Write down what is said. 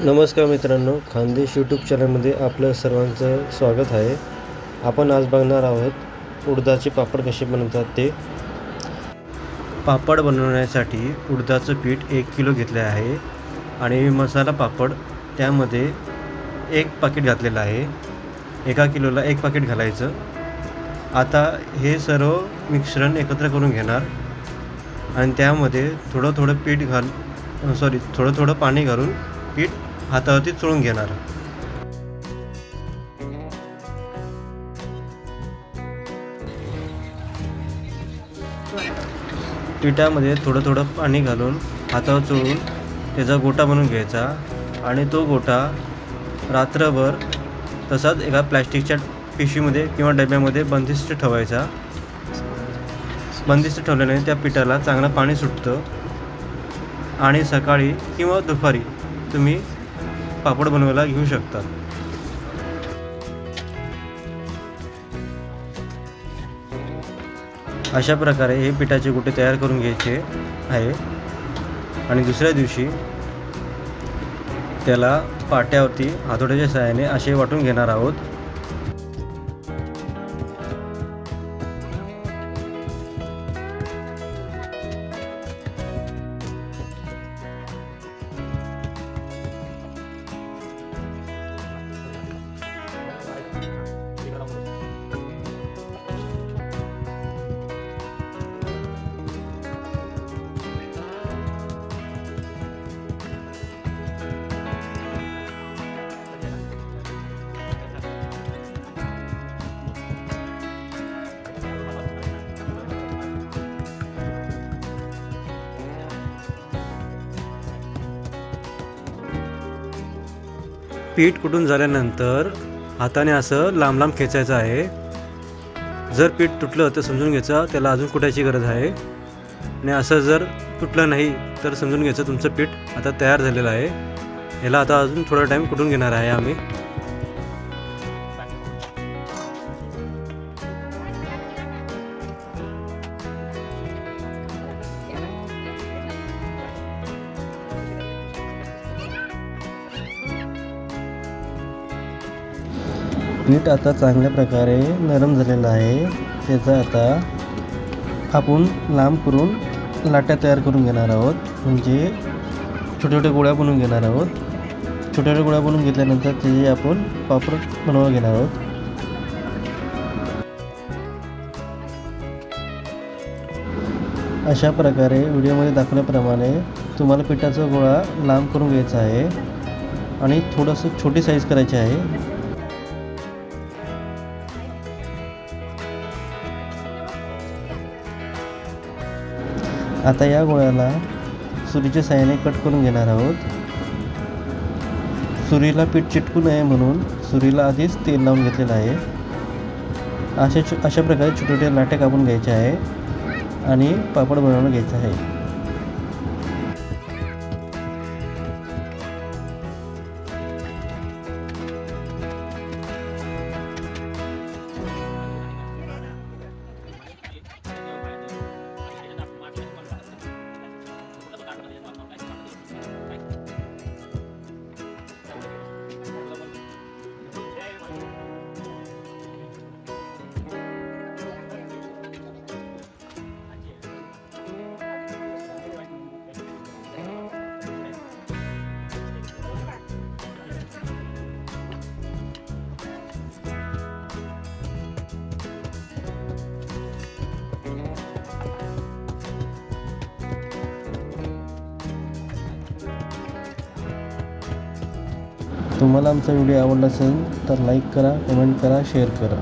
नमस्कार मित्रांनो, खानदेश यूट्यूब चॅनलमध्ये आपलं सर्वांचं स्वागत आहे. आपण आज बघणार आहोत उडदाचे पापड कसे बनवतात ते. पापड बनवण्यासाठी उडदाचं पीठ 1 किलो घेतले आहे आणि मसाला पापड त्यामध्ये 1 पाकीट घातलेलं आहे. 1 किलोला 1 पाकीट घालायचं. आता हे सर्व मिश्रण एकत्र करून घेणार आणि त्यामध्ये थोडं पाणी घालून पीठ हातावरती चोळून घेणार. पिठामध्ये थोडं पाणी घालून हातावर चोळून त्याचा गोटा बनवून घ्यायचा आणि तो गोटा रात्रभर तसाच एका प्लॅस्टिकच्या पिशवीमध्ये किंवा डब्यामध्ये बंदिस्त ठेवायचा. बंदिस्त ठेवल्याने त्या पिठाला चांगलं पाणी सुटतं आणि सकाळी किंवा दुपारी तुम्ही पापड बनवायला घेऊ शकता. अशा प्रकारे हे पिठाचे गोटे तयार करून घ्यायचे आहे आणि दुसऱ्या दिवशी त्याला पाट्यावरती हातोड्याच्या सहाय्याने असे वाटून घेणार आहोत. पीठ कुटून झाल्यानंतर हाताने असं लांब लांब खेचायचं आहे. जर पीठ तुटलं तर समजून घ्यायचं त्याला अजून कुटायची गरज आहे आणि असं जर तुटलं नाही तर समजून घ्यायचं तुमचं पीठ आता तयार झालेलं आहे. याला आता अजून थोडा टाईम कुटून घेणार आहे आम्ही. पीठ आता चांगल्या प्रकारे नरम झालेलं आहे. त्याचा आता आपण लांब करून लाट्या तयार करून घेणार आहोत, म्हणजे छोट्या गोळ्या बनवून घेणार आहोत. छोट्या गोळ्या बनवून घेतल्यानंतर त्याचे आपण पापड बनवून घेणार आहोत. अशा प्रकारे व्हिडिओमध्ये दाखवल्याप्रमाणे तुम्हाला पिठाचा गोळा लांब करून घ्यायचा आहे आणि थोडंसं छोटी साईज करायची आहे. आता या गोळ्याला सुरीच्या साहाय्याने कट करून घेणार आहोत. सुरीला पीठ चिटकू नये म्हणून सुरीला आधीच तेल लावून घेतलेलं आहे. अशा प्रकारे छोटे छोटे लाटे कापून घ्यायचे आहे आणि पापड बनवून घ्यायचं आहे. तुम्हाला आमचा व्हिडिओ आवडला असेल तर लाईक करा, कमेंट करा, शेअर करा.